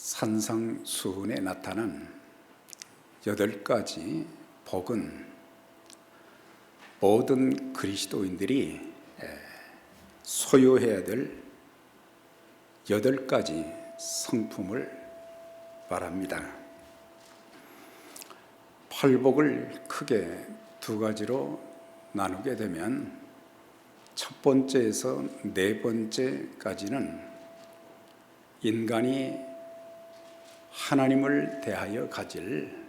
산상수훈에 나타난 8가지 복은 모든 그리스도인들이 소유해야 될 8가지 성품을 말합니다. 팔복을 크게 2가지로 나누게 되면 첫 번째에서 4번째까지는 인간이 하나님을 대하여 가질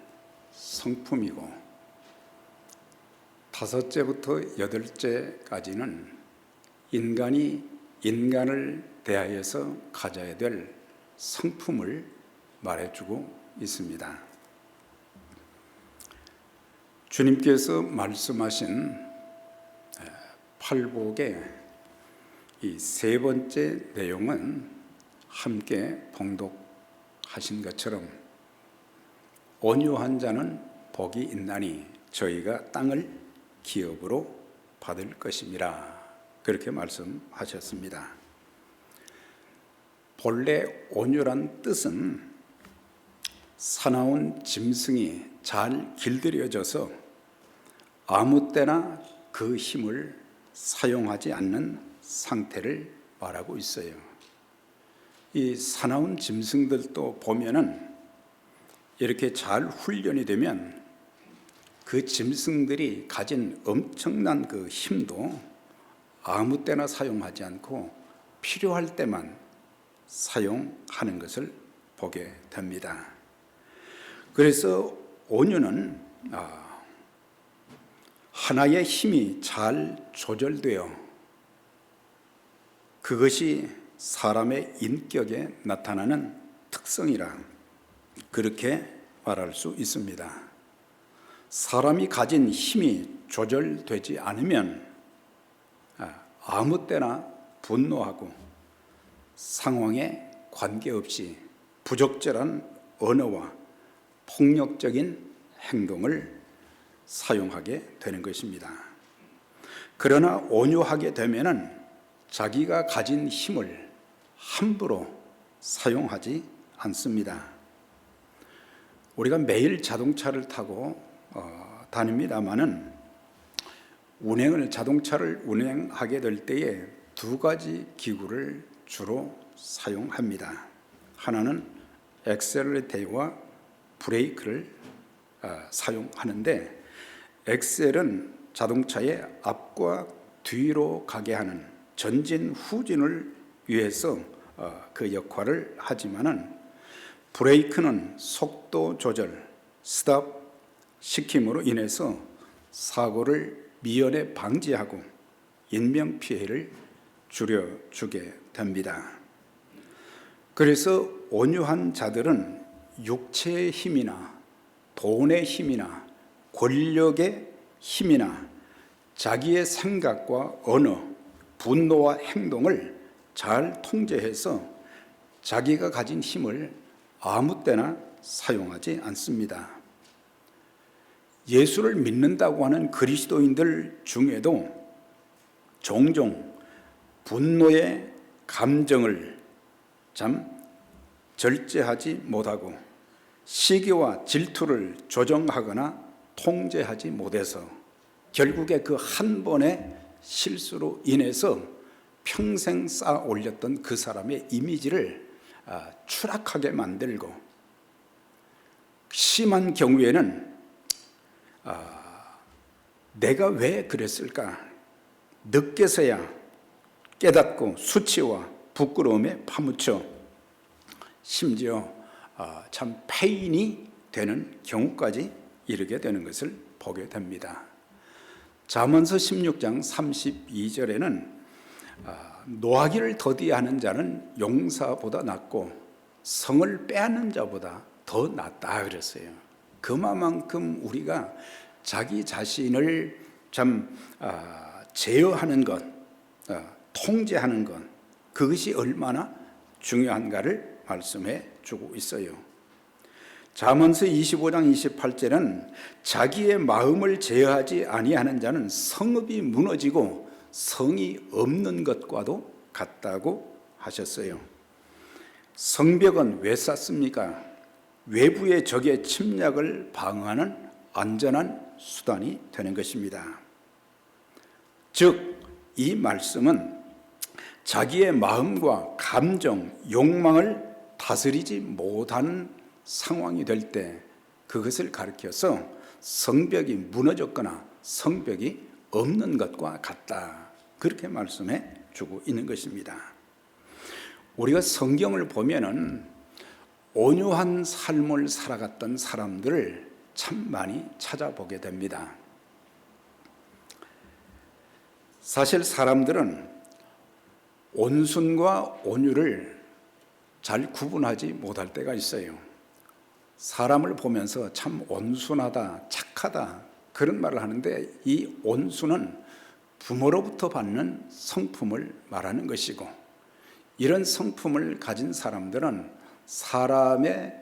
성품이고, 5째부터 8째까지는 인간이 인간을 대하여서 가져야 될 성품을 말해주고 있습니다. 주님께서 말씀하신 팔복의 이 3번째 내용은 함께 봉독하신 것처럼 온유한 자는 복이 있나니 저희가 땅을 기업으로 받을 것임이라, 그렇게 말씀하셨습니다. 본래 온유란 뜻은 사나운 짐승이 잘 길들여져서 아무 때나 그 힘을 사용하지 않는 상태를 말하고 있어요. 이 사나운 짐승들도 보면은 이렇게 잘 훈련이 되면 그 짐승들이 가진 엄청난 그 힘도 아무 때나 사용하지 않고 필요할 때만 사용하는 것을 보게 됩니다. 그래서 온유는 하나의 힘이 잘 조절되어 그것이 사람의 인격에 나타나는 특성이라 그렇게 말할 수 있습니다. 사람이 가진 힘이 조절되지 않으면 아무 때나 분노하고 상황에 관계없이 부적절한 언어와 폭력적인 행동을 사용하게 되는 것입니다. 그러나 온유하게 되면은 자기가 가진 힘을 함부로 사용하지 않습니다. 우리가 매일 자동차를 타고 다닙니다마는 자동차를 운행하게 될 때에 2가지 기구를 주로 사용합니다. 하나는 엑셀레이터와 브레이크를 사용하는데, 엑셀은 자동차의 앞과 뒤로 가게 하는 전진 후진을 위해서 그 역할을 하지만은, 브레이크는 속도 조절, 스탑 시킴으로 인해서 사고를 미연에 방지하고 인명피해를 줄여주게 됩니다. 그래서 온유한 자들은 육체의 힘이나 돈의 힘이나 권력의 힘이나 자기의 생각과 언어, 분노와 행동을 잘 통제해서 자기가 가진 힘을 아무 때나 사용하지 않습니다. 예수를 믿는다고 하는 그리스도인들 중에도 종종 분노의 감정을 절제하지 못하고 시기와 질투를 조정하거나 통제하지 못해서 결국에 그 한 번의 실수로 인해서 평생 쌓아 올렸던 그 사람의 이미지를 추락하게 만들고, 심한 경우에는 내가 왜 그랬을까, 늦게서야 깨닫고 수치와 부끄러움에 파묻혀 심지어 참 폐인이 되는 경우까지 이르게 되는 것을 보게 됩니다. 잠언서 16장 32절에는 노하기를 더디하는 자는 용사보다 낫고 성을 빼앗는 자보다 더 낫다 그랬어요. 그만큼 우리가 자기 자신을 제어하는 것, 통제하는 것, 그것이 얼마나 중요한가를 말씀해 주고 있어요. 잠언서 25장 28절은 자기의 마음을 제어하지 아니하는 자는 성읍이 무너지고 성이 없는 것과도 같다고 하셨어요. 성벽은 왜 쌓습니까? 외부의 적의 침략을 방어하는 안전한 수단이 되는 것입니다. 즉, 이 말씀은 자기의 마음과 감정, 욕망을 다스리지 못하는 상황이 될 때 그것을 가리켜서 성벽이 무너졌거나 성벽이 없는 것과 같다, 그렇게 말씀해 주고 있는 것입니다. 우리가 성경을 보면은 온유한 삶을 살아갔던 사람들을 참 많이 찾아보게 됩니다. 사실 사람들은 온순과 온유를 잘 구분하지 못할 때가 있어요. 사람을 보면서 참 온순하다, 착하다, 그런 말을 하는데, 이 온순은 부모로부터 받는 성품을 말하는 것이고, 이런 성품을 가진 사람들은 사람의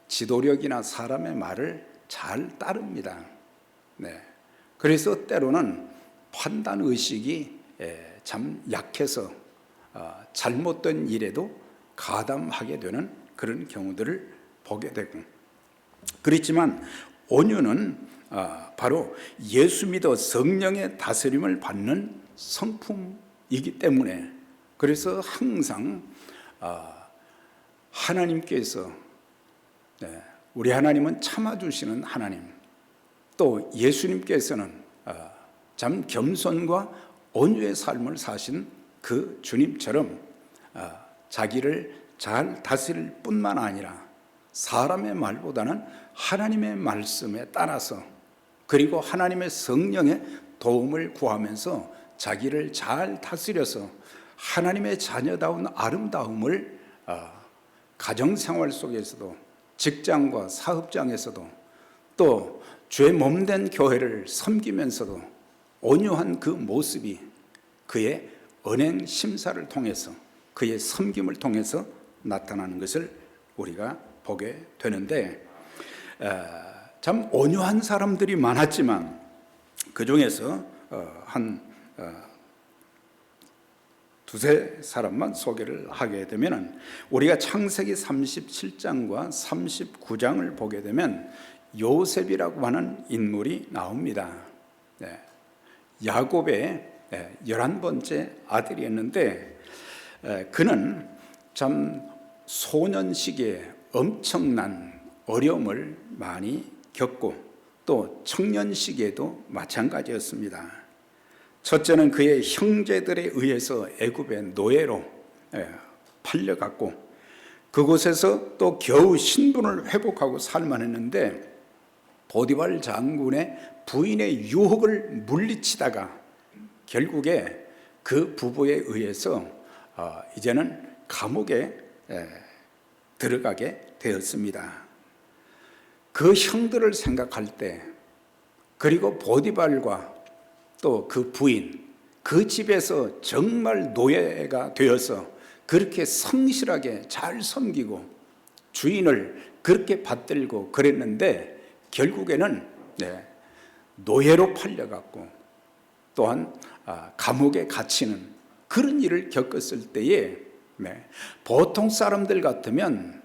지도력이나 사람의 말을 잘 따릅니다. 그래서 때로는 판단 의식이 참 약해서 잘못된 일에도 가담하게 되는 그런 경우들을 보게 되고, 그렇지만 온유는 바로 예수 믿어 성령의 다스림을 받는 성품이기 때문에, 그래서 항상 하나님께서, 우리 하나님은 참아주시는 하나님, 또 예수님께서는 참 겸손과 온유의 삶을 사신 그 주님처럼 자기를 잘 다스릴 뿐만 아니라 사람의 말보다는 하나님의 말씀에 따라서, 그리고 하나님의 성령의 도움을 구하면서 자기를 잘 다스려서 하나님의 자녀다운 아름다움을 가정생활 속에서도, 직장과 사업장에서도, 또 주의 몸된 교회를 섬기면서도 온유한 그 모습이 그의 언행 심사를 통해서, 그의 섬김을 통해서 나타나는 것을 우리가 보게 되는데, 참 온유한 사람들이 많았지만 그 중에서 한 두세 사람만 소개를 하게 되면, 우리가 창세기 37장과 39장을 보게 되면 요셉이라고 하는 인물이 나옵니다. 야곱의 11번째 아들이었는데, 그는 참 소년 시기에 엄청난 어려움을 많이 겪고, 또 청년 시기에도 마찬가지였습니다. 첫째는 그의 형제들에 의해서 애굽의 노예로 팔려갔고, 그곳에서 또 겨우 신분을 회복하고 살만했는데, 보디발 장군의 부인의 유혹을 물리치다가 결국에 그 부부에 의해서 이제는 감옥에 들어가게 되었습니다. 그 형들을 생각할 때, 그리고 보디발과 또 그 부인, 그 집에서 정말 노예가 되어서 그렇게 성실하게 잘 섬기고 주인을 그렇게 받들고 그랬는데, 결국에는 노예로 팔려갔고, 또한 감옥에 갇히는 그런 일을 겪었을 때에 보통 사람들 같으면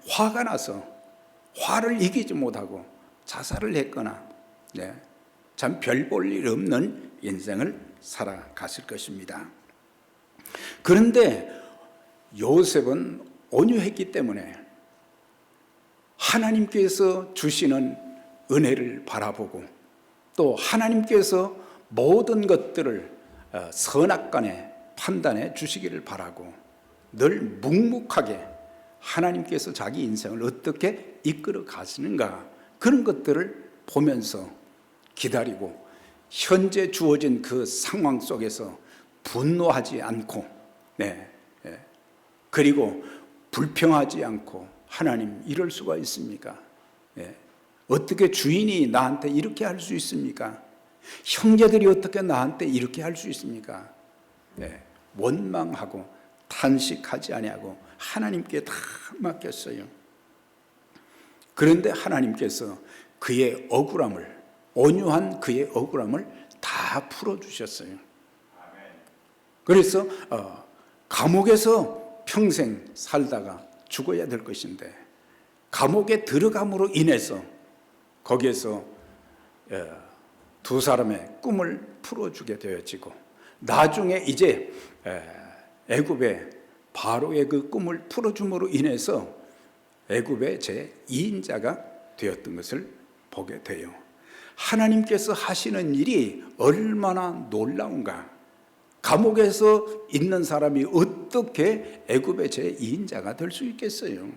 화가 나서 화를 이기지 못하고 자살을 했거나 참 별 볼 일 없는 인생을 살아갔을 것입니다. 그런데 요셉은 온유했기 때문에 하나님께서 주시는 은혜를 바라보고, 또 하나님께서 모든 것들을 선악간에 판단해 주시기를 바라고, 늘 묵묵하게 하나님께서 자기 인생을 어떻게 이끌어 가시는가, 그런 것들을 보면서 기다리고, 현재 주어진 그 상황 속에서 분노하지 않고, 그리고 불평하지 않고, 하나님 이럴 수가 있습니까? 어떻게 주인이 나한테 이렇게 할 수 있습니까? 형제들이 어떻게 나한테 이렇게 할 수 있습니까? 원망하고 탄식하지 아니하고 하나님께 다 맡겼어요. 그런데 하나님께서 그의 억울함을, 온유한 그의 억울함을 다 풀어주셨어요. 그래서 감옥에서 평생 살다가 죽어야 될 것인데 감옥에 들어감으로 인해서 거기에서 두 사람의 꿈을 풀어주게 되어지고 나중에 이제 애굽의 바로의 그 꿈을 풀어줌으로 인해서 애굽의 제2인자가 되었던 것을 보게 돼요. 하나님께서 하시는 일이 얼마나 놀라운가. 감옥에서 있는 사람이 어떻게 애굽의 제2인자가 될 수 있겠어요?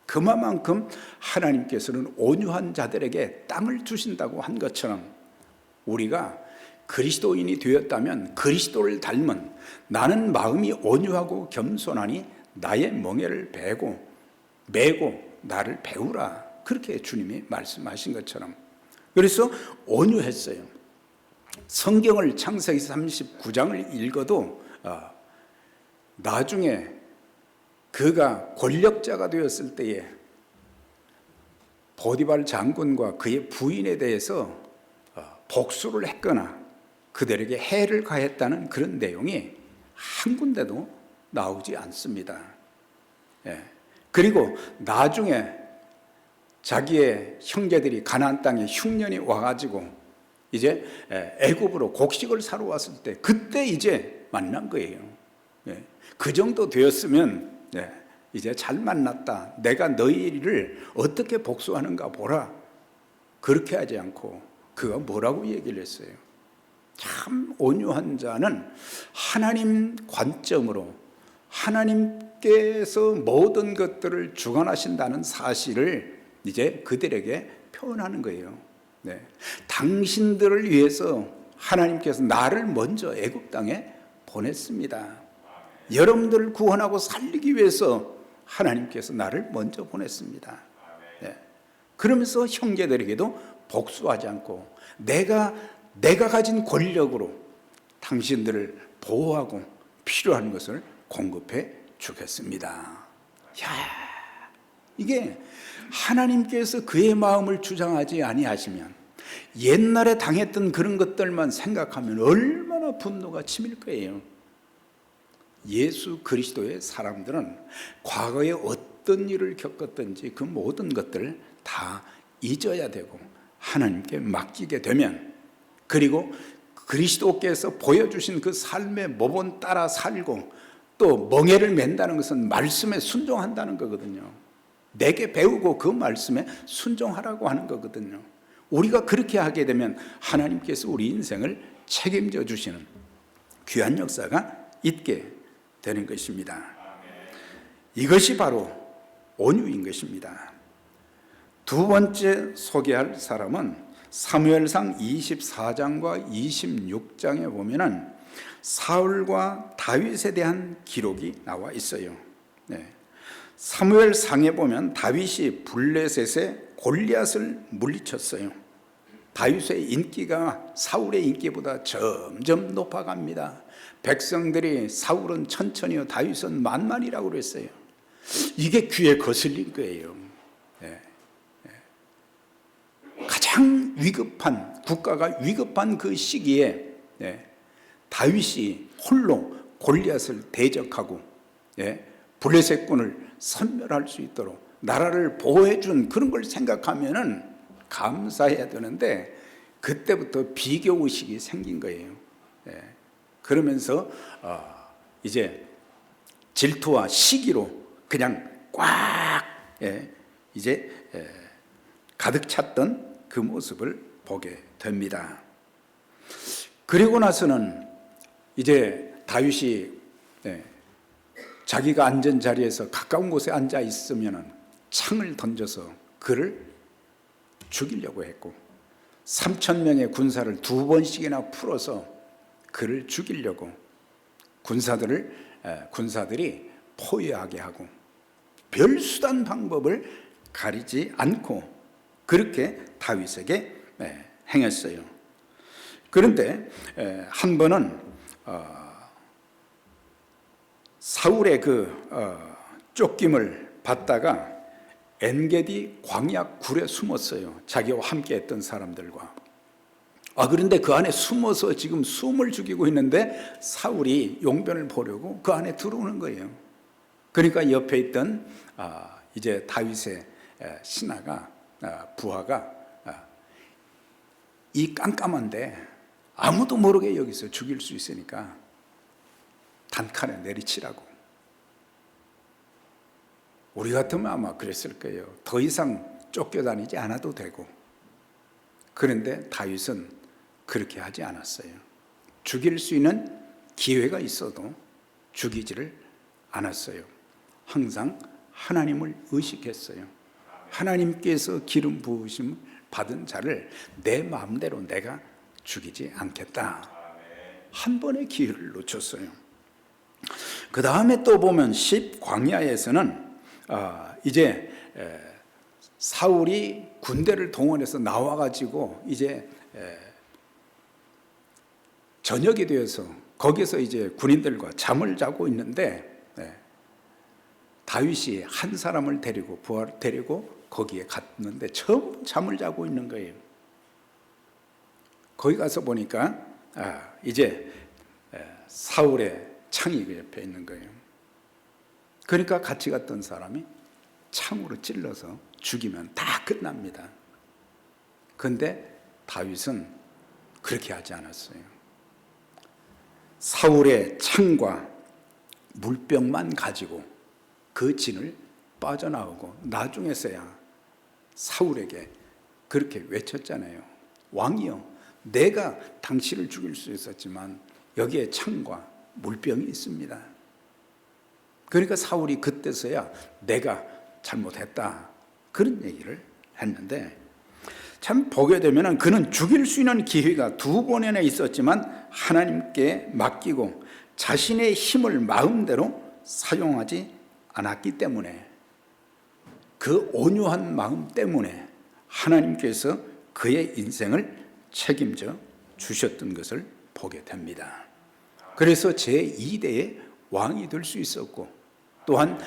그만큼 하나님께서는 온유한 자들에게 땅을 주신다고 한 것처럼 우리가 그리스도인이 되었다면 그리스도를 닮은 나는 마음이 온유하고 겸손하니 나의 멍에를 메고 나를 배우라. 그렇게 주님이 말씀하신 것처럼 그래서 온유했어요. 성경을 창세기 39장을 읽어도 나중에 그가 권력자가 되었을 때에 보디발 장군과 그의 부인에 대해서 복수를 했거나 그들에게 해를 가했다는 그런 내용이 한 군데도 나오지 않습니다. 그리고 나중에 자기의 형제들이 가나안 땅에 흉년이 와가지고 이제 애굽으로 곡식을 사러 왔을 때 그때 이제 만난 거예요. 그 정도 되었으면 이제 잘 만났다. 내가 너희를 어떻게 복수하는가 보라. 그렇게 하지 않고 그가 뭐라고 얘기를 했어요? 참 온유한 자는 하나님 관점으로 하나님께서 모든 것들을 주관하신다는 사실을 이제 그들에게 표현하는 거예요. 당신들을 위해서 하나님께서 나를 먼저 애굽 땅에 보냈습니다. 여러분들을 구원하고 살리기 위해서 하나님께서 나를 먼저 보냈습니다. 그러면서 형제들에게도 복수하지 않고 내가 가진 권력으로 당신들을 보호하고 필요한 것을 공급해 주겠습니다. 이게 하나님께서 그의 마음을 주장하지 아니하시면 옛날에 당했던 그런 것들만 생각하면 얼마나 분노가 치밀 거예요. 예수 그리스도의 사람들은 과거에 어떤 일을 겪었든지 그 모든 것들을 다 잊어야 되고 하나님께 맡기게 되면 그리고 그리스도께서 보여주신 그 삶의 모범 따라 살고 또 멍에를 맨다는 것은 말씀에 순종한다는 거거든요. 내게 배우고 그 말씀에 순종하라고 하는 거거든요. 우리가 그렇게 하게 되면 하나님께서 우리 인생을 책임져 주시는 귀한 역사가 있게 되는 것입니다. 이것이 바로 온유인 것입니다. 두 번째 소개할 사람은 사무엘상 24장과 26장에 보면은 사울과 다윗에 대한 기록이 나와 있어요. 사무엘상에 보면 다윗이 블레셋의 골리앗을 물리쳤어요. 다윗의 인기가 사울의 인기보다 점점 높아갑니다. 백성들이 사울은 천천히요 다윗은 만만이라고 그랬어요. 이게 귀에 거슬린 거예요. 가장 위급한 국가가 위급한 그 시기에 다윗이 홀로 골리앗을 대적하고 블레셋군을 섬멸할 수 있도록 나라를 보호해 준 그런 걸 생각하면은 감사해야 되는데 그때부터 비교의식이 생긴 거예요. 그러면서 이제 질투와 시기로 그냥 꽉 이제 가득 찼던 그 모습을 보게 됩니다. 그리고 나서는 이제 다윗이 자기가 앉은 자리에서 가까운 곳에 앉아 있으면 창을 던져서 그를 죽이려고 했고 3,000명의 군사를 2번씩이나 풀어서 그를 죽이려고 군사들이 포위하게 하고 별 수단 방법을 가리지 않고 그렇게 다윗에게 행했어요. 그런데 한 번은 사울의 쫓김을 받다가 엔게디 광야 굴에 숨었어요. 자기와 함께 했던 사람들과. 그런데 그 안에 숨어서 지금 숨을 죽이고 있는데 사울이 용변을 보려고 그 안에 들어오는 거예요. 그러니까 옆에 있던 이제 다윗의 신하가 부하가 이 깜깜한데 아무도 모르게 여기서 죽일 수 있으니까 단칼에 내리치라고. 우리 같으면 아마 그랬을 거예요. 더 이상 쫓겨다니지 않아도 되고. 그런데 다윗은 그렇게 하지 않았어요. 죽일 수 있는 기회가 있어도 죽이지를 않았어요. 항상 하나님을 의식했어요. 하나님께서 기름 부으심을 받은 자를 내 마음대로 내가 죽이지 않겠다. 한 번의 기회를 놓쳤어요. 그 다음에 또 보면 10광야에서는 이제 사울이 군대를 동원해서 나와가지고 이제 저녁이 되어서 거기서 이제 군인들과 잠을 자고 있는데 다윗이 한 사람을 데리고 부하를 데리고 거기에 갔는데 처음 잠을 자고 있는 거예요. 거기 가서 보니까 이제 사울의 창이 그 옆에 있는 거예요. 그러니까 같이 갔던 사람이 창으로 찔러서 죽이면 다 끝납니다. 그런데 다윗은 그렇게 하지 않았어요. 사울의 창과 물병만 가지고 그 진을 빠져나오고 나중에서야 사울에게 그렇게 외쳤잖아요. 왕이여, 내가 당신을 죽일 수 있었지만 여기에 창과 물병이 있습니다. 그러니까 사울이 그때서야 내가 잘못했다 그런 얘기를 했는데, 참 보게 되면 그는 죽일 수 있는 기회가 두 번이나 있었지만 하나님께 맡기고 자신의 힘을 마음대로 사용하지 않았기 때문에, 그 온유한 마음 때문에 하나님께서 그의 인생을 책임져 주셨던 것을 보게 됩니다. 그래서 제2대의 왕이 될 수 있었고, 또한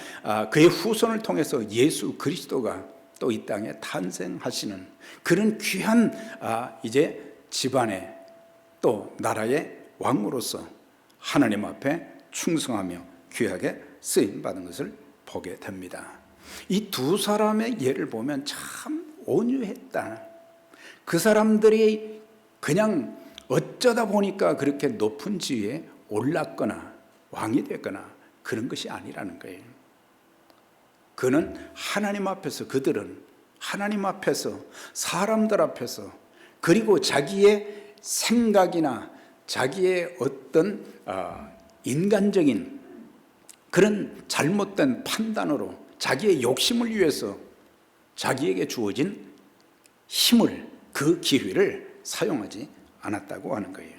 그의 후손을 통해서 예수 그리스도가 또 이 땅에 탄생하시는 그런 귀한 이제 집안의 또 나라의 왕으로서 하나님 앞에 충성하며 귀하게 쓰임받은 것을 보게 됩니다. 이 두 사람의 예를 보면 참 온유했다. 그 사람들이 그냥 어쩌다 보니까 그렇게 높은 지위에 올랐거나 왕이 됐거나 그런 것이 아니라는 거예요. 그는 하나님 앞에서, 그들은 하나님 앞에서, 사람들 앞에서, 그리고 자기의 생각이나 자기의 어떤 인간적인 그런 잘못된 판단으로 자기의 욕심을 위해서 자기에게 주어진 힘을, 그 기회를 사용하지 않았다고 하는 거예요.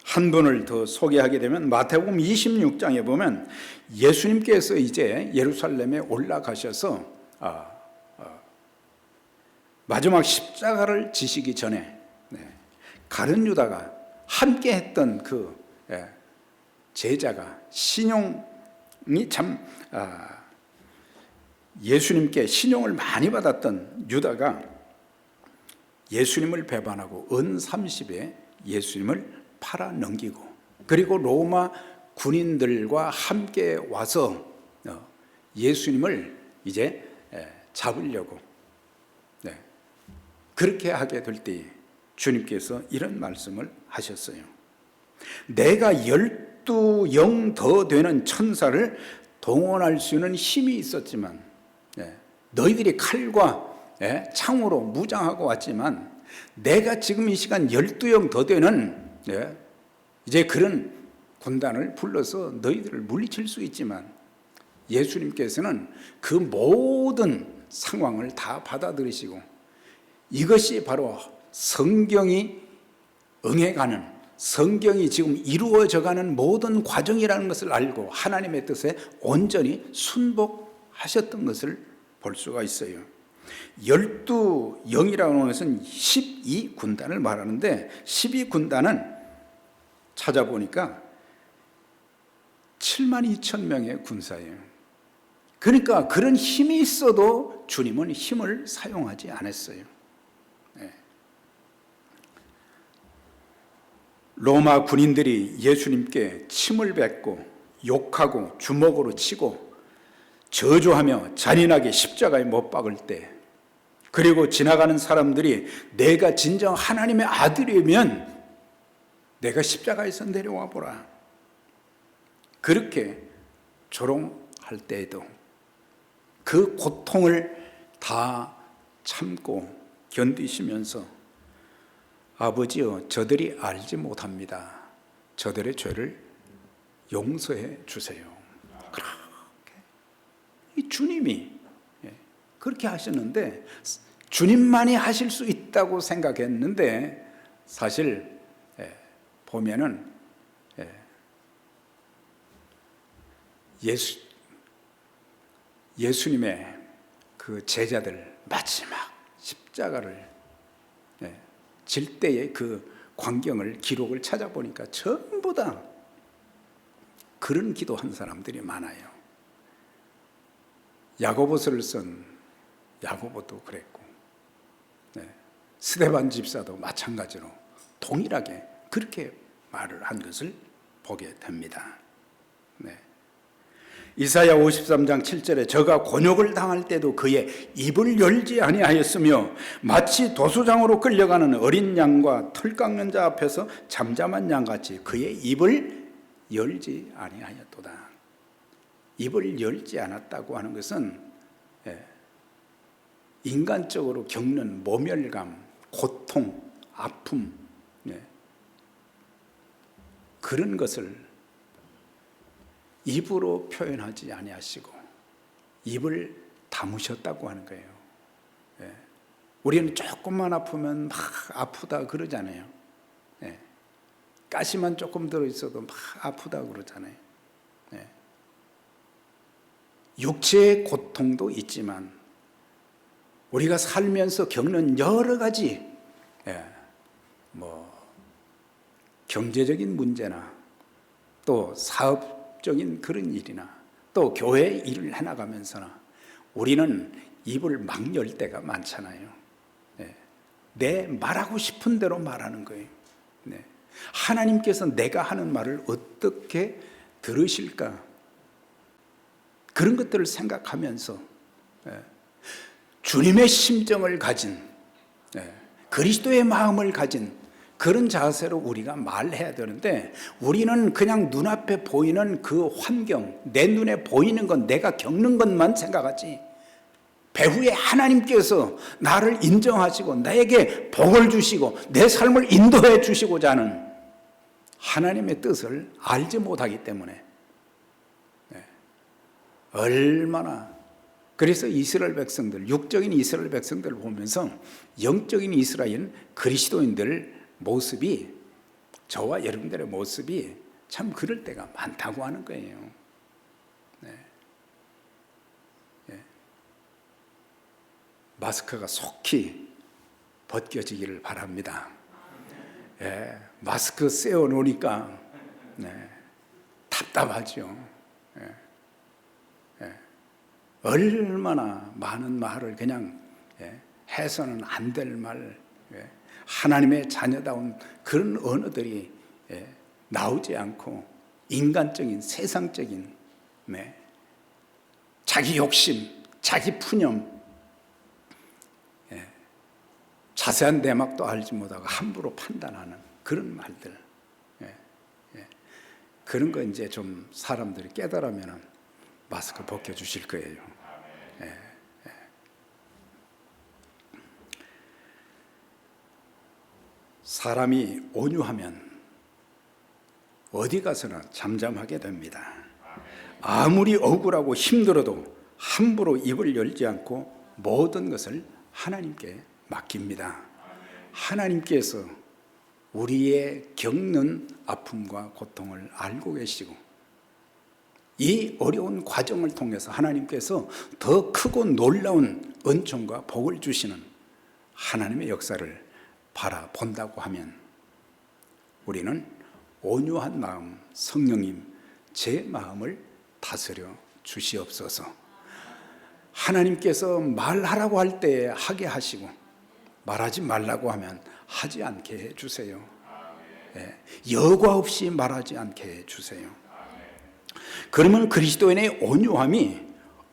한 분을 더 소개하게 되면 마태복음 26장에 보면 예수님께서 이제 예루살렘에 올라가셔서 마지막 십자가를 지시기 전에 가룟 유다가 함께 했던 그 제자가, 신용이 참 예수님께 신용을 많이 받았던 유다가 예수님을 배반하고 은 30에 예수님을 팔아 넘기고, 그리고 로마 군인들과 함께 와서 예수님을 이제 잡으려고 그렇게 하게 될 때 주님께서 이런 말씀을 하셨어요. 내가 12영 더 되는 천사를 동원할 수 있는 힘이 있었지만, 너희들이 칼과 창으로 무장하고 왔지만 내가 지금 이 시간 12영 더 되는 이제 그런 군단을 불러서 너희들을 물리칠 수 있지만, 예수님께서는 그 모든 상황을 다 받아들이시고 이것이 바로 성경이 응해가는, 성경이 지금 이루어져가는 모든 과정이라는 것을 알고 하나님의 뜻에 온전히 순복하셨던 것을 볼 수가 있어요. 12영이라고 하는 것은 12군단을 말하는데 12군단은 찾아보니까 72,000명의 군사예요. 그러니까 그런 힘이 있어도 주님은 힘을 사용하지 않았어요. 로마 군인들이 예수님께 침을 뱉고 욕하고 주먹으로 치고 저주하며 잔인하게 십자가에 못 박을 때, 그리고 지나가는 사람들이 내가 진정 하나님의 아들이면 내가 십자가에서 내려와 보라, 그렇게 조롱할 때에도 그 고통을 다 참고 견디시면서 아버지여, 저들이 알지 못합니다. 저들의 죄를 용서해 주세요. 그렇게 이 주님이 그렇게 하셨는데, 주님만이 하실 수 있다고 생각했는데, 사실 보면은 예수님의 그 제자들 마지막 십자가를 질 때의 그 광경을, 기록을 찾아보니까 전부 다 그런 기도한 사람들이 많아요. 야고보서를 쓴 야고보도 그랬고, 스데반 집사도 마찬가지로 동일하게 그렇게 말을 한 것을 보게 됩니다. 이사야 53장 7절에 저가 곤욕을 당할 때도 그의 입을 열지 아니하였으며 마치 도수장으로 끌려가는 어린 양과 털 깎는 자 앞에서 잠잠한 양같이 그의 입을 열지 아니하였도다. 입을 열지 않았다고 하는 것은 인간적으로 겪는 모멸감, 고통, 아픔, 그런 것을 입으로 표현하지 아니하시고 입을 다무셨다고 하는 거예요. 우리는 조금만 아프면 막 아프다 그러잖아요. 가시만 조금 들어있어도 막 아프다 그러잖아요. 육체의 고통도 있지만 우리가 살면서 겪는 여러 가지 경제적인 문제나 또 사업적인 그런 일이나 또 교회 일을 해나가면서나 우리는 입을 막 열 때가 많잖아요. 내 말하고 싶은 대로 말하는 거예요. 하나님께서 내가 하는 말을 어떻게 들으실까? 그런 것들을 생각하면서 주님의 심정을 가진, 그리스도의 마음을 가진 그런 자세로 우리가 말해야 되는데, 우리는 그냥 눈앞에 보이는 그 환경, 내 눈에 보이는 건, 내가 겪는 것만 생각하지, 배후에 하나님께서 나를 인정하시고 나에게 복을 주시고 내 삶을 인도해 주시고자 하는 하나님의 뜻을 알지 못하기 때문에 얼마나, 그래서 이스라엘 백성들, 육적인 이스라엘 백성들을 보면서 영적인 이스라엘 그리스도인들 모습이, 저와 여러분들의 모습이 참 그럴 때가 많다고 하는 거예요. 마스크가 속히 벗겨지기를 바랍니다. 마스크 씌워 놓으니까 답답하죠. 얼마나 많은 말을 그냥 해서는 안 될 말, 하나님의 자녀다운 그런 언어들이 나오지 않고 인간적인, 세상적인 자기 욕심, 자기 푸념, 자세한 내막도 알지 못하고 함부로 판단하는 그런 말들, 그런 거 이제 좀 사람들이 깨달으면 마스크 벗겨주실 거예요. 사람이 온유하면 어디 가서나 잠잠하게 됩니다. 아무리 억울하고 힘들어도 함부로 입을 열지 않고 모든 것을 하나님께 맡깁니다. 하나님께서 우리의 겪는 아픔과 고통을 알고 계시고 이 어려운 과정을 통해서 하나님께서 더 크고 놀라운 은총과 복을 주시는 하나님의 역사를 바라본다고 하면 우리는 온유한 마음, 성령님 제 마음을 다스려 주시옵소서. 하나님께서 말하라고 할 때 하게 하시고 말하지 말라고 하면 하지 않게 해주세요. 여과 없이 말하지 않게 해주세요. 그러면 그리스도인의 온유함이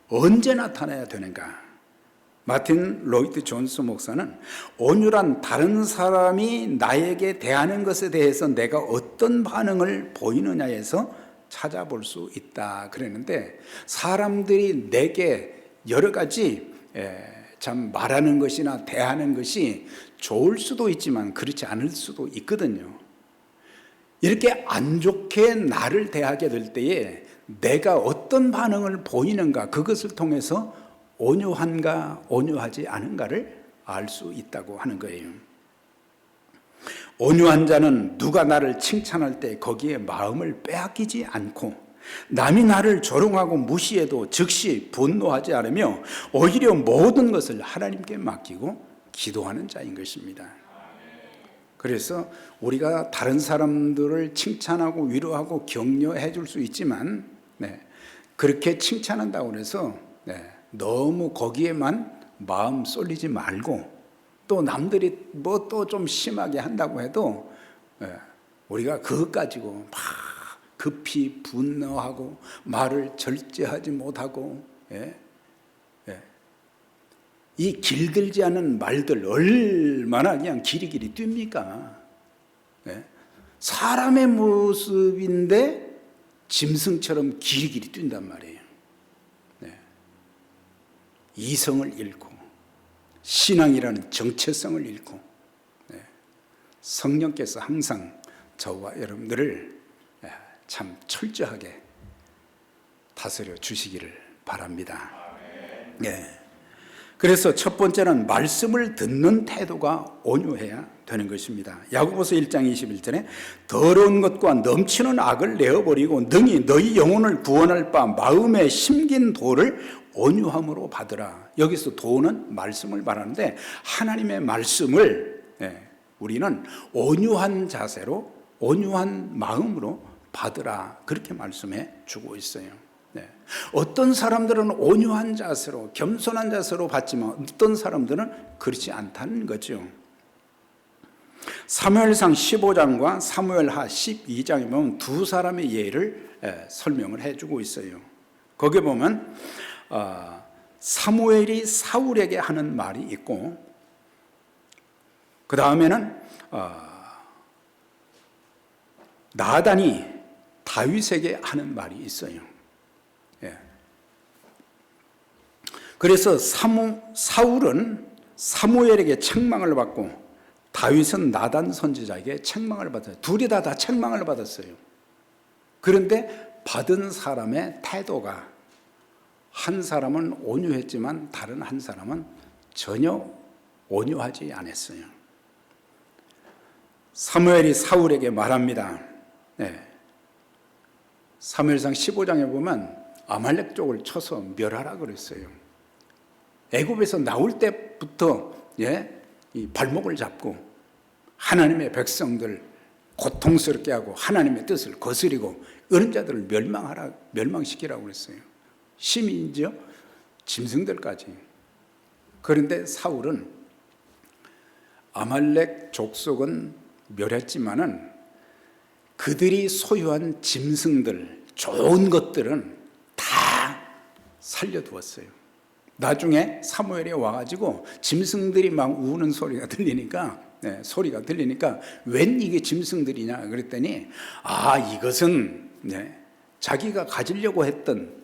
언제 나타나야 되는가? 마틴 로이드 존스 목사는 온유란 다른 사람이 나에게 대하는 것에 대해서 내가 어떤 반응을 보이느냐에서 찾아볼 수 있다 그랬는데, 사람들이 내게 여러 가지 참 말하는 것이나 대하는 것이 좋을 수도 있지만 그렇지 않을 수도 있거든요. 이렇게 안 좋게 나를 대하게 될 때에 내가 어떤 반응을 보이는가, 그것을 통해서 온유한가 온유하지 않은가를 알 수 있다고 하는 거예요. 온유한 자는 누가 나를 칭찬할 때 거기에 마음을 빼앗기지 않고, 남이 나를 조롱하고 무시해도 즉시 분노하지 않으며 오히려 모든 것을 하나님께 맡기고 기도하는 자인 것입니다. 그래서 우리가 다른 사람들을 칭찬하고 위로하고 격려해 줄 수 있지만, 그렇게 칭찬한다고 해서 너무 거기에만 마음 쏠리지 말고, 또 남들이 뭐 또 좀 심하게 한다고 해도 우리가 그것 가지고 막 급히 분노하고 말을 절제하지 못하고, 이 길들지 않은 말들 얼마나 그냥 길이길이 뜁니까? 사람의 모습인데 짐승처럼 길이길이 뛴단 말이에요. 이성을 잃고 신앙이라는 정체성을 잃고, 성령께서 항상 저와 여러분들을 참 철저하게 다스려 주시기를 바랍니다. 그래서 첫 번째는 말씀을 듣는 태도가 온유해야 되는 것입니다. 야고보서 1장 21절에 더러운 것과 넘치는 악을 내어버리고 능히 너희 영혼을 구원할 바 마음에 심긴 도를 온유함으로 받으라. 여기서 도는 말씀을 말하는데, 하나님의 말씀을 우리는 온유한 자세로, 온유한 마음으로 받으라, 그렇게 말씀해 주고 있어요. 어떤 사람들은 온유한 자세로, 겸손한 자세로 받지만 어떤 사람들은 그렇지 않다는 거죠. 사무엘상 15장과 사무엘하 12장에 보면 두 사람의 예를 설명을 해주고 있어요. 거기에 보면 사무엘이 사울에게 하는 말이 있고, 그 다음에는 나단이 다윗에게 하는 말이 있어요. 그래서 사울은 사무엘에게 책망을 받고 다윗은 나단 선지자에게 책망을 받았어요. 둘이 다 책망을 받았어요. 그런데 받은 사람의 태도가, 한 사람은 온유했지만 다른 한 사람은 전혀 온유하지 않았어요. 사무엘이 사울에게 말합니다. 사무엘상 15장에 보면 아말렉 족을 쳐서 멸하라 그랬어요. 애굽에서 나올 때부터 이 발목을 잡고 하나님의 백성들 고통스럽게 하고 하나님의 뜻을 거스리고 이런 자들을 멸망시키라고 그랬어요. 시민이죠, 짐승들까지. 그런데 사울은 아말렉 족속은 멸했지만은 그들이 소유한 짐승들, 좋은 것들은 다 살려두었어요. 나중에 사무엘이 와가지고 짐승들이 막 우는 소리가 들리니까, 웬 이게 짐승들이냐 그랬더니, 이것은 자기가 가지려고 했던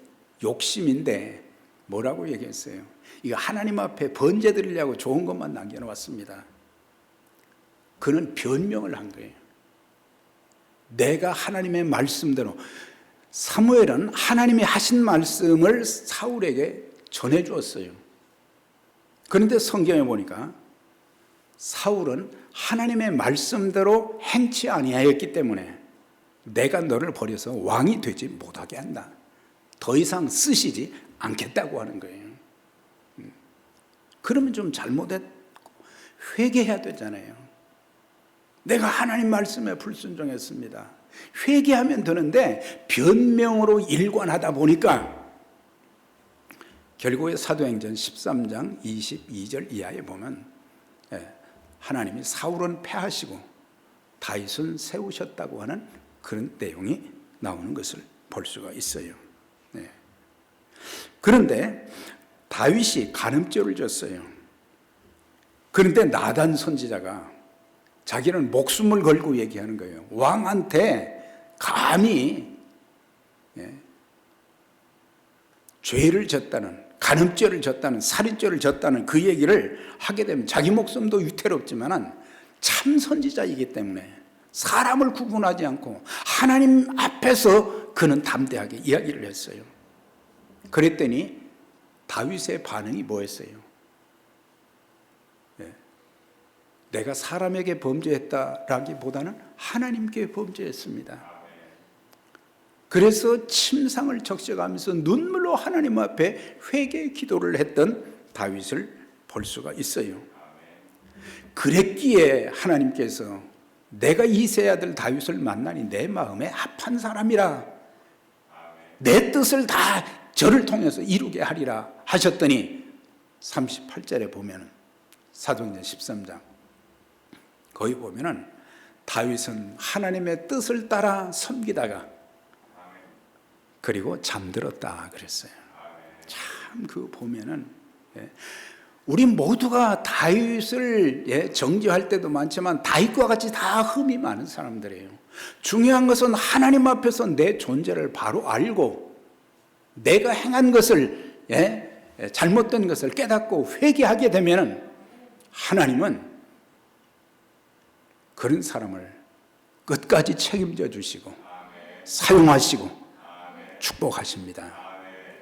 욕심인데, 뭐라고 얘기했어요? 이거 하나님 앞에 번제 드리려고 좋은 것만 남겨놓았습니다. 그는 변명을 한 거예요. 내가 하나님의 말씀대로, 사무엘은 하나님이 하신 말씀을 사울에게 전해주었어요. 그런데 성경에 보니까 사울은 하나님의 말씀대로 행치 아니하였기 때문에 내가 너를 버려서 왕이 되지 못하게 한다, 더 이상 쓰시지 않겠다고 하는 거예요. 그러면 좀 잘못했고 회개해야 되잖아요. 내가 하나님 말씀에 불순종했습니다. 회개하면 되는데 변명으로 일관하다 보니까 결국에 사도행전 13장 22절 이하에 보면 하나님이 사울은 패하시고 다윗은 세우셨다고 하는 그런 내용이 나오는 것을 볼 수가 있어요. 네. 그런데 다윗이 간음죄를 졌어요. 그런데 나단 선지자가 자기는 목숨을 걸고 얘기하는 거예요. 왕한테 감히 죄를 졌다는, 간음죄를 졌다는, 살인죄를 졌다는 그 얘기를 하게 되면 자기 목숨도 위태롭지만 참 선지자이기 때문에 사람을 구분하지 않고 하나님 앞에서 그는 담대하게 이야기를 했어요. 그랬더니 다윗의 반응이 뭐였어요? 내가 사람에게 범죄했다라기보다는 하나님께 범죄했습니다. 그래서 침상을 적셔가면서 눈물로 하나님 앞에 회개 기도를 했던 다윗을 볼 수가 있어요. 그랬기에 하나님께서 내가 이새의 아들 다윗을 만나니 내 마음에 합한 사람이라, 내 뜻을 다 저를 통해서 이루게 하리라 하셨더니 38절에 보면, 사도행전 13장 거기 보면은 다윗은 하나님의 뜻을 따라 섬기다가 그리고 잠들었다 그랬어요. 참 그 보면은 우리 모두가 다윗을 정죄할 때도 많지만 다윗과 같이 다 흠이 많은 사람들이에요. 중요한 것은 하나님 앞에서 내 존재를 바로 알고 내가 행한 것을 잘못된 것을 깨닫고 회개하게 되면은 하나님은 그런 사람을 끝까지 책임져 주시고 사용하시고 축복하십니다.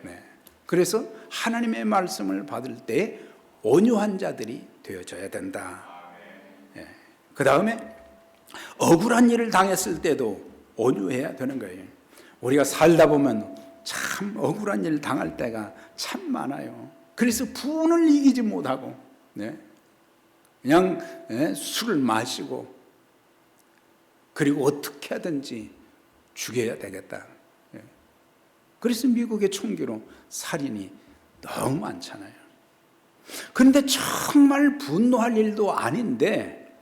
네. 그래서 하나님의 말씀을 받을 때 온유한 자들이 되어져야 된다. 네. 그 다음에 억울한 일을 당했을 때도 온유해야 되는 거예요. 우리가 살다 보면 참 억울한 일 당할 때가 참 많아요. 그래서 분을 이기지 못하고 그냥 술을 마시고 그리고 어떻게 하든지 죽여야 되겠다. 그래서 미국의 총기로 살인이 너무 많잖아요. 그런데 정말 분노할 일도 아닌데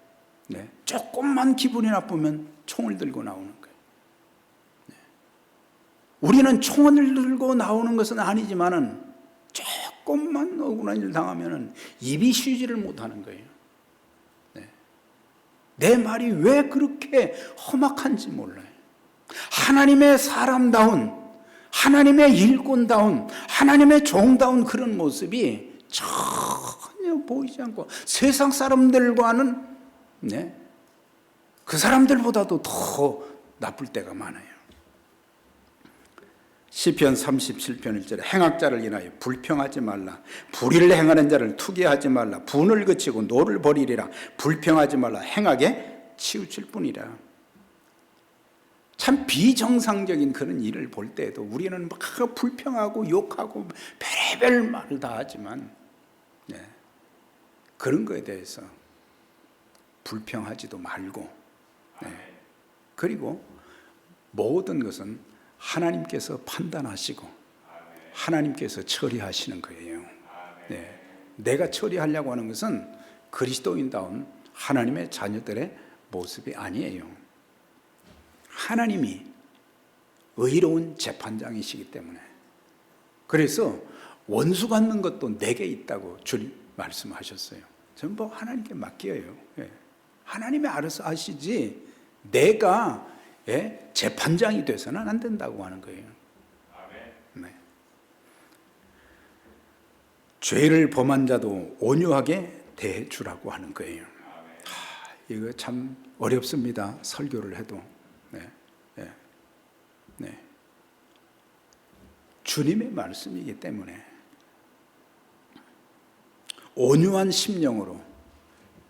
조금만 기분이 나쁘면 총을 들고 나오는 거예요. 우리는 총을 들고 나오는 것은 아니지만은 조금만 억울한 일 당하면은 입이 쉬지를 못하는 거예요. 내 말이 왜 그렇게 험악한지 몰라요. 하나님의 사람다운, 하나님의 일꾼다운, 하나님의 종다운 그런 모습이 전혀 보이지 않고 세상 사람들과는 그 사람들보다도 더 나쁠 때가 많아요. 시편 37편 1절에 행악자를 인하여 불평하지 말라. 불의를 행하는 자를 투기하지 말라. 분을 그치고 노를 버리리라. 불평하지 말라. 행악에 치우칠 뿐이라. 참 비정상적인 그런 일을 볼 때에도 우리는 막 불평하고 욕하고 별의별 말을 다 하지만 그런 거에 대해서 불평하지도 말고 그리고 모든 것은 하나님께서 판단하시고 하나님께서 처리하시는 거예요. 내가 처리하려고 하는 것은 그리스도인다운 하나님의 자녀들의 모습이 아니에요. 하나님이 의로운 재판장이시기 때문에, 그래서 원수 갚는 것도 내게 있다고 주님 말씀하셨어요. 전부 하나님께 맡겨요. 하나님이 알아서 하시지 내가 재판장이 돼서는 안 된다고 하는 거예요. 네. 죄를 범한 자도 온유하게 대해주라고 하는 거예요. 이거 참 어렵습니다. 설교를 해도. 주님의 말씀이기 때문에 온유한 심령으로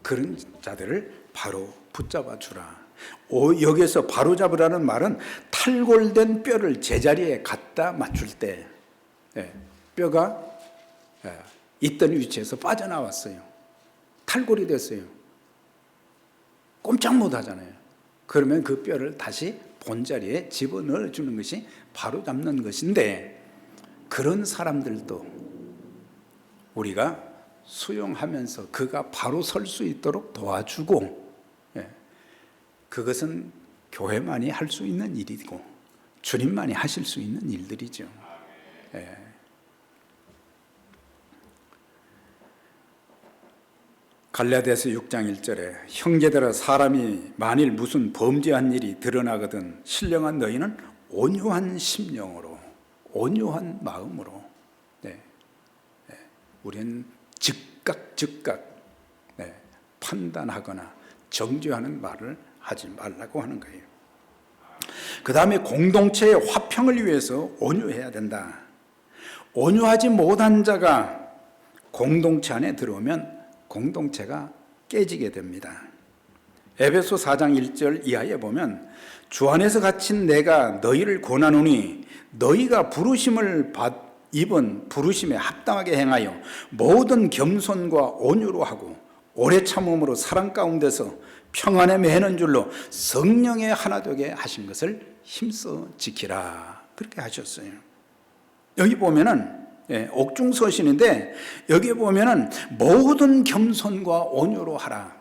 그런 자들을 바로 붙잡아 주라. 여기에서 바로 잡으라는 말은 탈골된 뼈를 제자리에 갖다 맞출 때 뼈가 있던 위치에서 빠져나왔어요. 탈골이 됐어요. 꼼짝 못 하잖아요. 그러면 그 뼈를 다시 본자리에 집어넣어 주는 것이 바로 잡는 것인데, 그런 사람들도 우리가 수용하면서 그가 바로 설 수 있도록 도와주고 그것은 교회만이 할 수 있는 일이고 주님만이 하실 수 있는 일들이죠. 예. 갈라디아서 6장 1절에 형제들아 사람이 만일 무슨 범죄한 일이 드러나거든 신령한 너희는 온유한 심령으로 온유한 마음으로 우리는 즉각 판단하거나 정죄하는 말을 하지 말라고 하는 거예요. 그 다음에 공동체의 화평을 위해서 온유해야 된다. 온유하지 못한 자가 공동체 안에 들어오면 공동체가 깨지게 됩니다. 에베소 4장 1절 이하에 보면 주 안에서 갇힌 내가 너희를 권하노니 너희가 부르심을 입은 부르심에 합당하게 행하여 모든 겸손과 온유로 하고 오래 참음으로 사랑 가운데서 평안에 매는 줄로 성령의 하나 되게 하신 것을 힘써 지키라. 그렇게 하셨어요. 여기 보면은 옥중서신인데 여기 보면은 모든 겸손과 온유로 하라.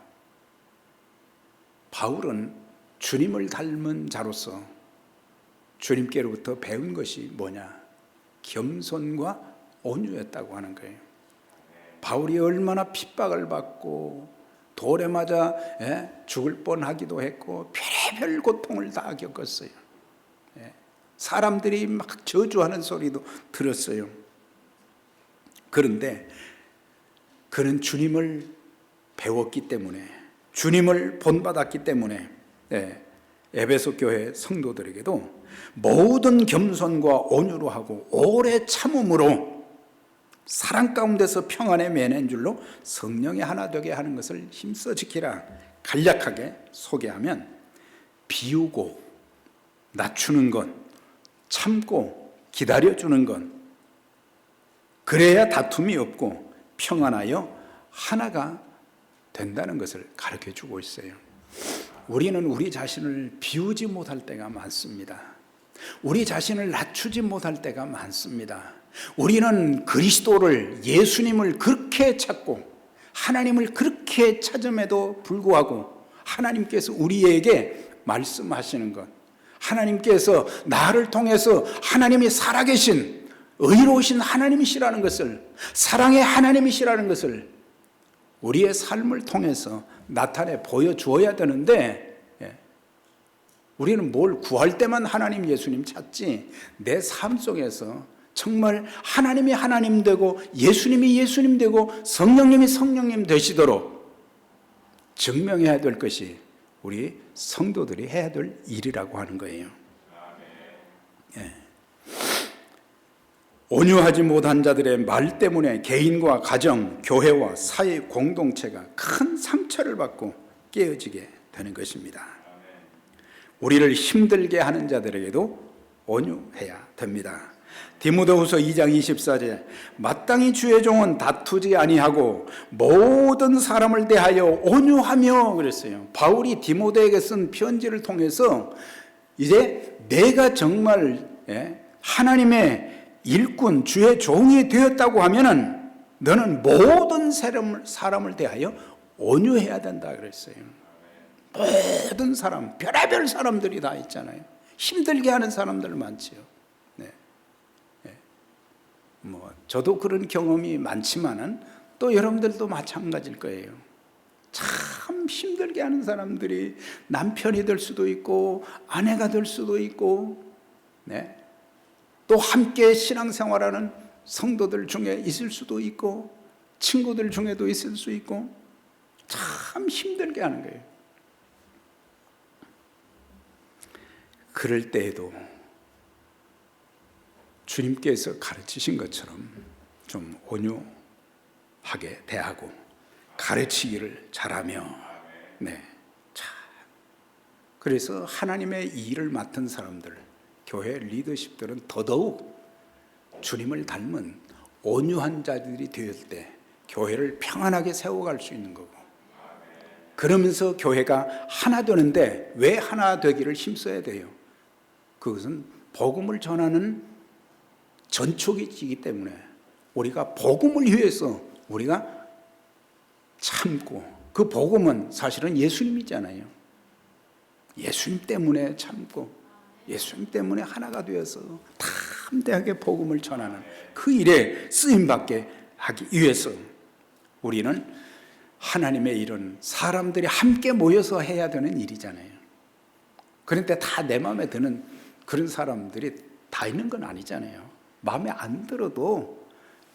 바울은 주님을 닮은 자로서 주님께로부터 배운 것이 뭐냐? 겸손과 온유였다고 하는 거예요. 바울이 얼마나 핍박을 받고 돌에 맞아 죽을 뻔하기도 했고 별의별 고통을 다 겪었어요. 사람들이 막 저주하는 소리도 들었어요. 그런데 그는 주님을 배웠기 때문에 주님을 본받았기 때문에 에베소 교회 성도들에게도 모든 겸손과 온유로 하고 오래 참음으로 사랑 가운데서 평안에 매는 줄로 성령의 하나 되게 하는 것을 힘써 지키라. 간략하게 소개하면 비우고 낮추는 것, 참고 기다려주는 것, 그래야 다툼이 없고 평안하여 하나가 된다는 것을 가르쳐주고 있어요. 우리는 우리 자신을 비우지 못할 때가 많습니다. 우리 자신을 낮추지 못할 때가 많습니다. 우리는 그리스도를, 예수님을 그렇게 찾고 하나님을 그렇게 찾음에도 불구하고 하나님께서 우리에게 말씀하시는 것, 하나님께서 나를 통해서 하나님이 살아계신 의로우신 하나님이시라는 것을, 사랑의 하나님이시라는 것을 우리의 삶을 통해서 나타내 보여주어야 되는데 우리는 뭘 구할 때만 하나님, 예수님 찾지 내 삶 속에서 정말 하나님이 하나님 되고 예수님이 예수님 되고 성령님이 성령님 되시도록 증명해야 될 것이 우리 성도들이 해야 될 일이라고 하는 거예요. 온유하지 못한 자들의 말 때문에 개인과 가정, 교회와 사회 공동체가 큰 상처를 받고 깨어지게 되는 것입니다. 우리를 힘들게 하는 자들에게도 온유해야 됩니다. 디모데후서 2장 24절 마땅히 주의 종은 다투지 아니하고 모든 사람을 대하여 온유하며 그랬어요. 바울이 디모데에게 쓴 편지를 통해서 이제 내가 정말 하나님의 일꾼, 주의 종이 되었다고 하면은 너는 모든 사람을 대하여 온유해야 된다 그랬어요. 모든 사람, 별의별 사람들이 다 있잖아요. 힘들게 하는 사람들 많지요. 저도 그런 경험이 많지만은 또 여러분들도 마찬가지일 거예요. 참 힘들게 하는 사람들이 남편이 될 수도 있고 아내가 될 수도 있고 또 함께 신앙생활하는 성도들 중에 있을 수도 있고 친구들 중에도 있을 수 있고 참 힘들게 하는 거예요. 그럴 때에도 주님께서 가르치신 것처럼 좀 온유하게 대하고 가르치기를 잘하며 그래서 하나님의 일을 맡은 사람들, 교회 리더십들은 더더욱 주님을 닮은 온유한 자들이 되을 때 교회를 평안하게 세워갈 수 있는 거고, 그러면서 교회가 하나 되는데 왜 하나 되기를 힘써야 돼요? 그것은 복음을 전하는 전초기이기 때문에 우리가 복음을 위해서 우리가 참고, 그 복음은 사실은 예수님이잖아요. 예수님 때문에 참고 예수님 때문에 하나가 되어서 담대하게 복음을 전하는 그 일에 쓰임받게 하기 위해서 우리는 하나님의 일은 사람들이 함께 모여서 해야 되는 일이잖아요. 그런데 다 내 마음에 드는 그런 사람들이 다 있는 건 아니잖아요. 마음에 안 들어도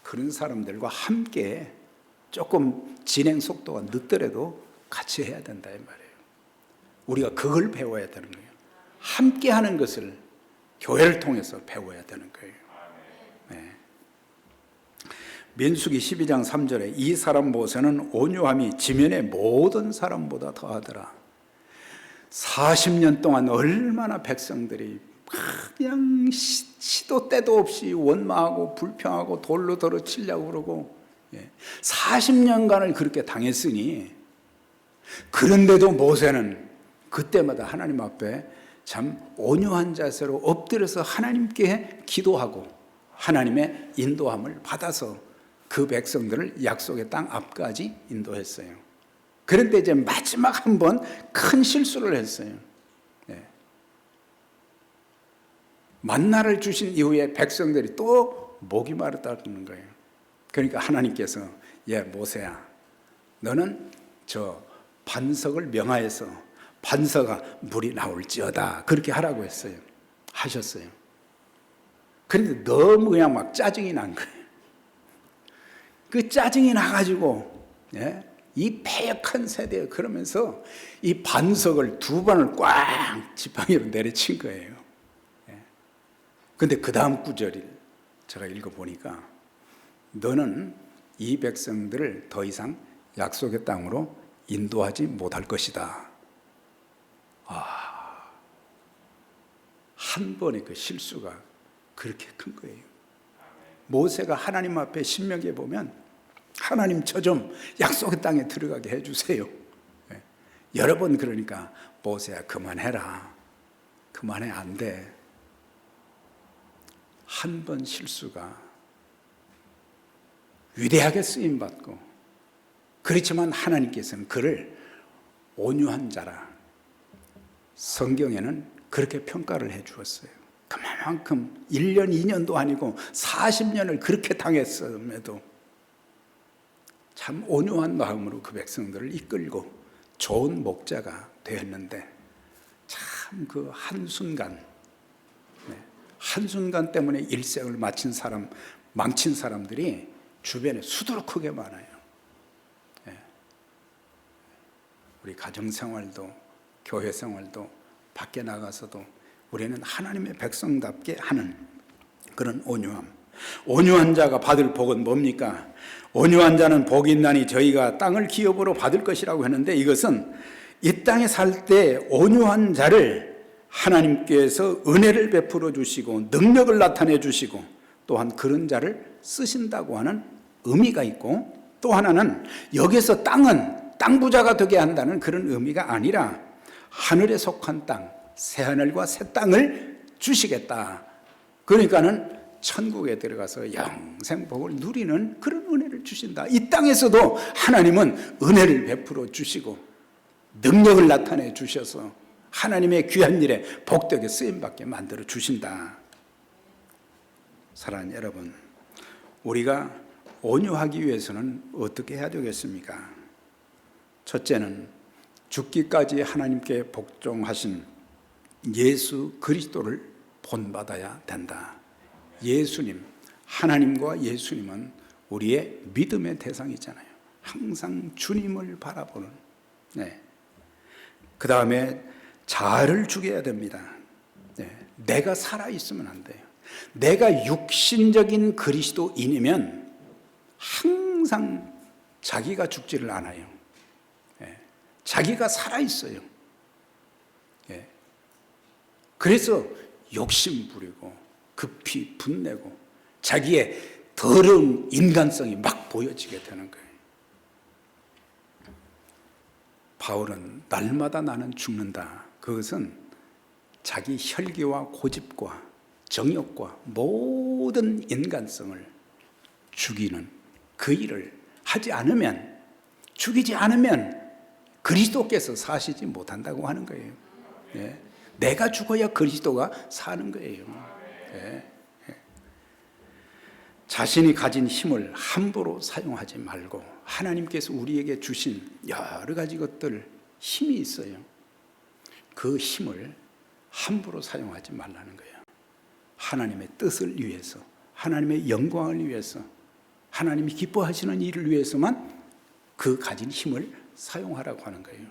그런 사람들과 함께 조금 진행 속도가 늦더라도 같이 해야 된다 이 말이에요. 우리가 그걸 배워야 되는 거예요. 함께 하는 것을 교회를 통해서 배워야 되는 거예요. 네. 민수기 12장 3절에 이 사람 모세는 온유함이 지면의 모든 사람보다 더하더라. 40년 동안 얼마나 백성들이 그냥 시도 때도 없이 원망하고 불평하고 돌로 덜어치려고 그러고 40년간을 그렇게 당했으니, 그런데도 모세는 그때마다 하나님 앞에 참 온유한 자세로 엎드려서 하나님께 기도하고 하나님의 인도함을 받아서 그 백성들을 약속의 땅 앞까지 인도했어요. 그런데 이제 마지막 한 번 큰 실수를 했어요. 만나를 주신 이후에 백성들이 또 목이 마르다는 거예요. 그러니까 하나님께서 모세야, 너는 저 반석을 명하여서 반석아 물이 나올지어다 그렇게 하라고 했어요. 하셨어요. 그런데 너무 그냥 막 짜증이 난 거예요. 그 짜증이 나가지고 이 패역한 세대에 그러면서 이 반석을 두 번을 꽝 지팡이로 내려친 거예요. 근데 그 다음 구절을 제가 읽어보니까 너는 이 백성들을 더 이상 약속의 땅으로 인도하지 못할 것이다. 한 번의 그 실수가 그렇게 큰 거예요. 모세가 하나님 앞에 신명기에 보면 하나님 저 좀 약속의 땅에 들어가게 해주세요. 여러 번 그러니까 모세야 그만해라. 그만해 안 돼. 한 번 실수가 위대하게 쓰임받고, 그렇지만 하나님께서는 그를 온유한 자라 성경에는 그렇게 평가를 해 주었어요. 그만큼 1년 2년도 아니고 40년을 그렇게 당했음에도 참 온유한 마음으로 그 백성들을 이끌고 좋은 목자가 되었는데, 참 그 한순간 때문에 일생을 망친 사람들이 주변에 수두룩하게 많아요. 우리 가정생활도 교회생활도 밖에 나가서도 우리는 하나님의 백성답게 하는 그런 온유한 자가 받을 복은 뭡니까? 온유한 자는 복이 있나니 저희가 땅을 기업으로 받을 것이라고 했는데, 이것은 이 땅에 살 때 온유한 자를 하나님께서 은혜를 베풀어 주시고 능력을 나타내 주시고 또한 그런 자를 쓰신다고 하는 의미가 있고, 또 하나는 여기서 땅 부자가 되게 한다는 그런 의미가 아니라 하늘에 속한 땅, 새하늘과 새 땅을 주시겠다. 그러니까는 천국에 들어가서 영생 복을 누리는 그런 은혜를 주신다. 이 땅에서도 하나님은 은혜를 베풀어 주시고 능력을 나타내 주셔서 하나님의 귀한 일에 복되게 쓰임받게 만들어 주신다. 사랑하는 여러분, 우리가 온유하기 위해서는 어떻게 해야 되겠습니까? 첫째는 죽기까지 하나님께 복종하신 예수 그리스도를 본받아야 된다. 예수님, 하나님과 예수님은 우리의 믿음의 대상이잖아요. 항상 주님을 바라보는. 그 다음에 자아를 죽여야 됩니다. 내가 살아있으면 안 돼요. 내가 육신적인 그리스도인이면 항상 자기가 죽지를 않아요. 자기가 살아있어요. 그래서 욕심 부리고 급히 분내고 자기의 더러운 인간성이 막 보여지게 되는 거예요. 바울은 날마다 나는 죽는다. 그것은 자기 혈기와 고집과 정욕과 모든 인간성을 죽이는 그 일을 하지 않으면, 죽이지 않으면 그리스도께서 사시지 못한다고 하는 거예요. 예. 내가 죽어야 그리스도가 사는 거예요. 예. 자신이 가진 힘을 함부로 사용하지 말고 하나님께서 우리에게 주신 여러 가지 것들 힘이 있어요. 그 힘을 함부로 사용하지 말라는 거예요. 하나님의 뜻을 위해서, 하나님의 영광을 위해서, 하나님이 기뻐하시는 일을 위해서만 그 가진 힘을 사용하라고 하는 거예요.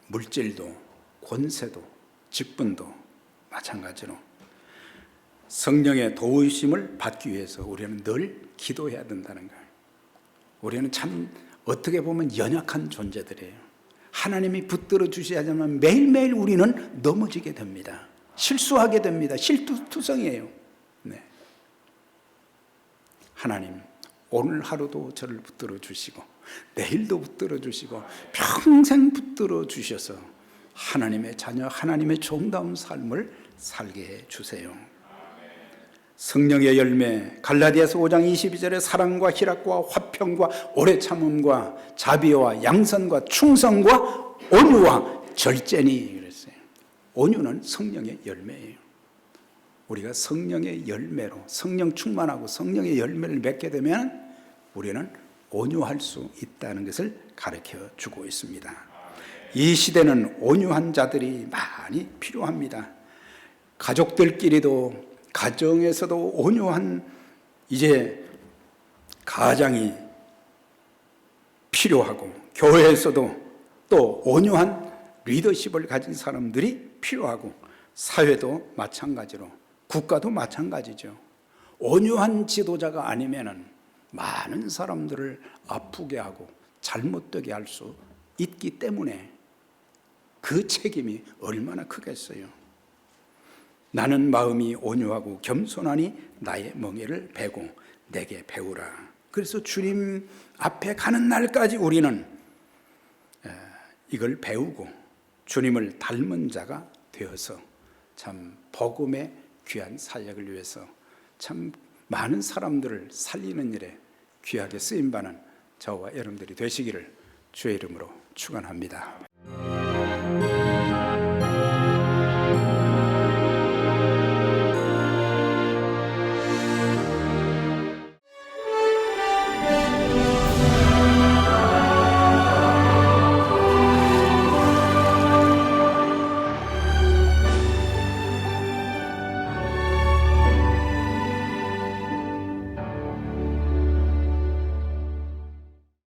물질도, 권세도, 직분도 마찬가지로 성령의 도우심을 받기 위해서 우리는 늘 기도해야 된다는 거예요. 우리는 참 어떻게 보면 연약한 존재들이에요. 하나님이 붙들어 주셔야지만 매일매일 우리는 넘어지게 됩니다. 실수하게 됩니다. 실투성이에요. 네. 하나님, 오늘 하루도 저를 붙들어 주시고 내일도 붙들어 주시고 평생 붙들어 주셔서 하나님의 자녀, 하나님의 종다운 삶을 살게 해 주세요. 성령의 열매, 갈라디아서 5장 22절에 사랑과 희락과 화평과 오래 참음과 자비와 양선과 충성과 온유와 절제니 그랬어요. 온유는 성령의 열매예요. 우리가 성령의 열매로 성령 충만하고 성령의 열매를 맺게 되면 우리는 온유할 수 있다는 것을 가르쳐 주고 있습니다. 이 시대는 온유한 자들이 많이 필요합니다. 가족들끼리도 가정에서도 온유한 이제 가장이 필요하고 교회에서도 또 온유한 리더십을 가진 사람들이 필요하고 사회도 마찬가지로 국가도 마찬가지죠. 온유한 지도자가 아니면은 많은 사람들을 아프게 하고 잘못되게 할 수 있기 때문에 그 책임이 얼마나 크겠어요. 나는 마음이 온유하고 겸손하니 나의 멍에를 베고 내게 배우라. 그래서 주님 앞에 가는 날까지 우리는 이걸 배우고 주님을 닮은 자가 되어서 참 복음의 귀한 사역을 위해서 참 많은 사람들을 살리는 일에 귀하게 쓰임받는 저와 여러분들이 되시기를 주의 이름으로 축원합니다.